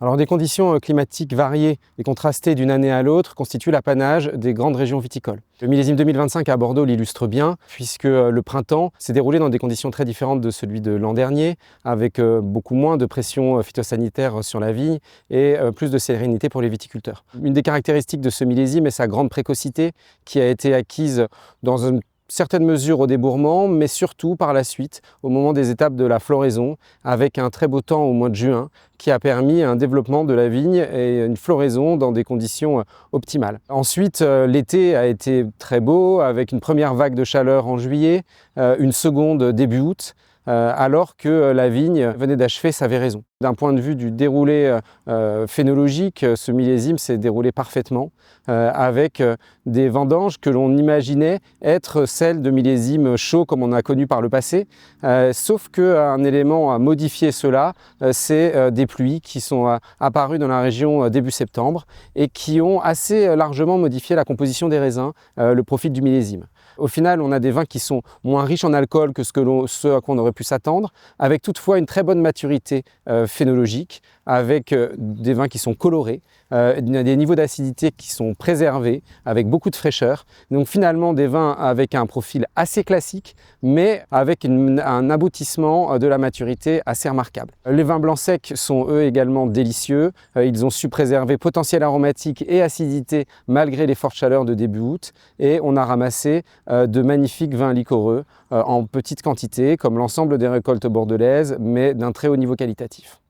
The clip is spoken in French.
Alors, des conditions climatiques variées et contrastées d'une année à l'autre constituent l'apanage des grandes régions viticoles. Le millésime 2025 à Bordeaux l'illustre bien, puisque le printemps s'est déroulé dans des conditions très différentes de celui de l'an dernier, avec beaucoup moins de pression phytosanitaire sur la vigne et plus de sérénité pour les viticulteurs. Une des caractéristiques de ce millésime est sa grande précocité, qui a été acquise dans une certaines mesures au débourrement, mais surtout par la suite, au moment des étapes de la floraison, avec un très beau temps au mois de juin, qui a permis un développement de la vigne et une floraison dans des conditions optimales. Ensuite, l'été a été très beau, avec une première vague de chaleur en juillet, une seconde début août, alors que la vigne venait d'achever sa véraison. D'un point de vue du déroulé phénologique, ce millésime s'est déroulé parfaitement, avec des vendanges que l'on imaginait être celles de millésimes chauds comme on a connu par le passé, sauf qu'un élément a modifié cela, c'est des pluies qui sont apparues dans la région début septembre et qui ont assez largement modifié la composition des raisins, le profil du millésime. Au final, on a des vins qui sont moins riches en alcool que ce à quoi on aurait pu s'attendre, avec toutefois une très bonne maturité phénologique, avec des vins qui sont colorés, des niveaux d'acidité qui sont préservés, avec beaucoup de fraîcheur. Donc finalement des vins avec un profil assez classique, mais avec un aboutissement de la maturité assez remarquable. Les vins blancs secs sont eux également délicieux. Ils ont su préserver potentiel aromatique et acidité malgré les fortes chaleurs de début août. Et on a ramassé de magnifiques vins liquoreux en petite quantité, comme l'ensemble des récoltes bordelaises, mais d'un très haut niveau qualitatif.